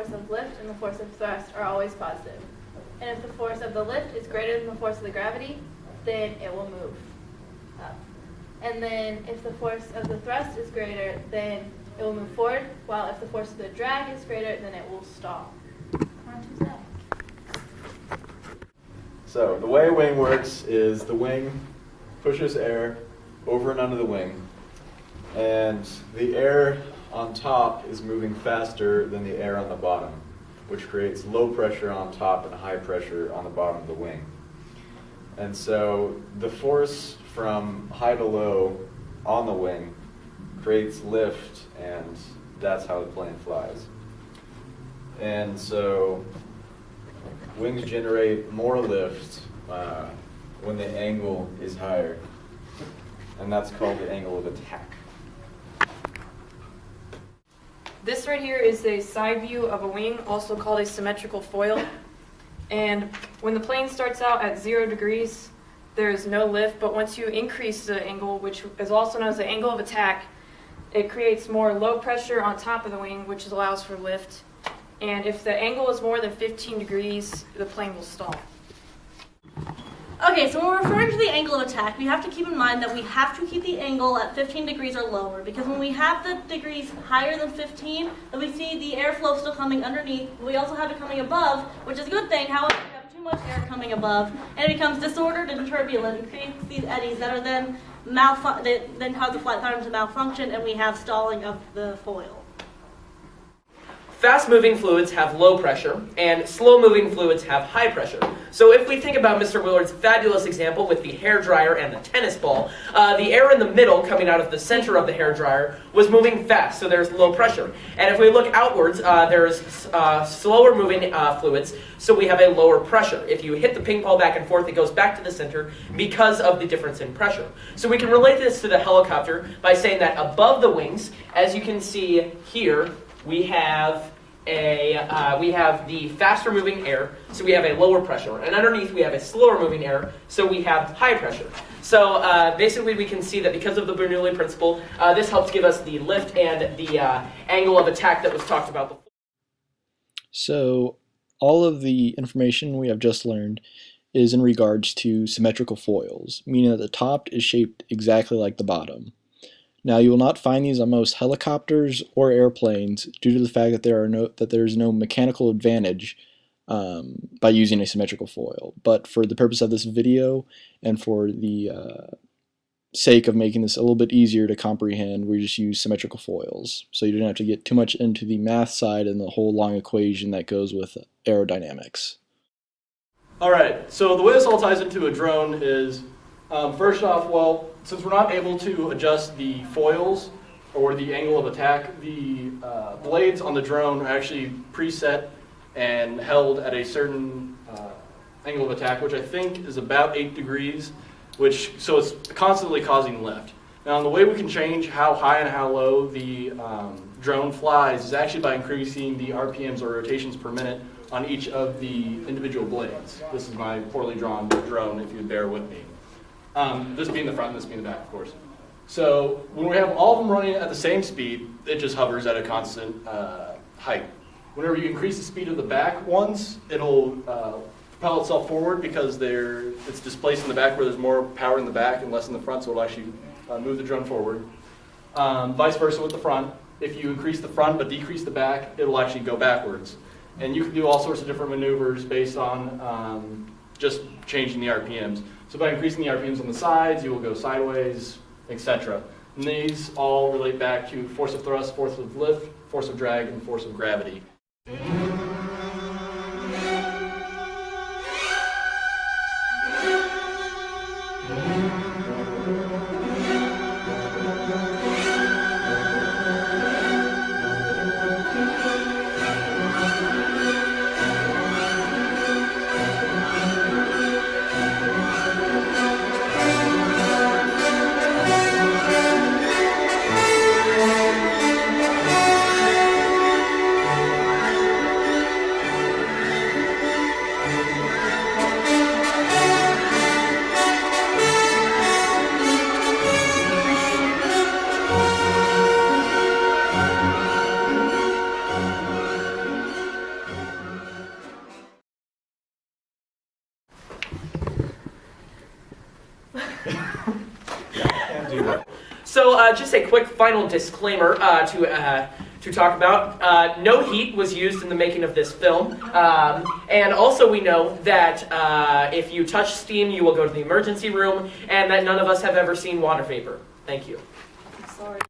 force of lift and the force of thrust are always positive. And if the force of the lift is greater than the force of the gravity, then it will move up. And then if the force of the thrust is greater, then it will move forward, while if the force of the drag is greater, then it will stall. On to Zach. So the way a wing works is the wing pushes air over and under the wing, and the air on top is moving faster than the air on the bottom, which creates low pressure on top and high pressure on the bottom of the wing. And so the force from high to low on the wing creates lift, and that's how the plane flies. And so wings generate more lift when the angle is higher, and that's called the angle of attack. This right here is a side view of a wing, also called a symmetrical foil. And when the plane starts out at 0 degrees, there is no lift, but once you increase the angle, which is also known as the angle of attack, it creates more low pressure on top of the wing, which allows for lift. And if the angle is more than 15 degrees, the plane will stall. Okay, so when we're referring to the angle of attack, we have to keep in mind that we have to keep the angle at 15 degrees or lower, because when we have the degrees higher than 15, then we see the airflow still coming underneath. We also have it coming above, which is a good thing. However, we have too much air coming above, and it becomes disordered and turbulent and creates these eddies that are then then cause the flight pattern to malfunction, and we have stalling of the foil. Fast-moving fluids have low pressure, and slow-moving fluids have high pressure. So if we think about Mr. Willard's fabulous example with the hairdryer and the tennis ball, the air in the middle coming out of the center of the hairdryer was moving fast, so there's low pressure. And if we look outwards, there's slower-moving fluids, so we have a lower pressure. If you hit the ping pong back and forth, it goes back to the center because of the difference in pressure. So we can relate this to the helicopter by saying that above the wings, as you can see here, we have the faster moving air, so we have a lower pressure, and underneath we have a slower moving air, so we have high pressure. So basically we can see that because of the Bernoulli principle, this helps give us the lift and the angle of attack that was talked about before. So all of the information we have just learned is in regards to symmetrical foils, meaning that the top is shaped exactly like the bottom. Now, you will not find these on most helicopters or airplanes due to the fact that there is no mechanical advantage by using a symmetrical foil. But for the purpose of this video and for the sake of making this a little bit easier to comprehend, we just use symmetrical foils. So you don't have to get too much into the math side and the whole long equation that goes with aerodynamics. Alright, so the way this all ties into a drone is, first off, well, since we're not able to adjust the foils or the angle of attack, the blades on the drone are actually preset and held at a certain angle of attack, which I think is about 8 degrees, so it's constantly causing lift. Now, the way we can change how high and how low the drone flies is actually by increasing the RPMs or rotations per minute on each of the individual blades. This is my poorly drawn drone, if you'd bear with me. This being the front and this being the back, of course. So when we have all of them running at the same speed, it just hovers at a constant height. Whenever you increase the speed of the back ones, it'll propel itself forward because it's displaced in the back where there's more power in the back and less in the front, so it'll actually move the drone forward. Vice versa with the front. If you increase the front but decrease the back, it'll actually go backwards. And you can do all sorts of different maneuvers based on just changing the RPMs. So by increasing the RPMs on the sides, you will go sideways, etc. And these all relate back to force of thrust, force of lift, force of drag, and force of gravity. So just a quick final disclaimer to talk about. No heat was used in the making of this film. And also we know that if you touch steam, you will go to the emergency room, and that none of us have ever seen water vapor. Thank you. Sorry.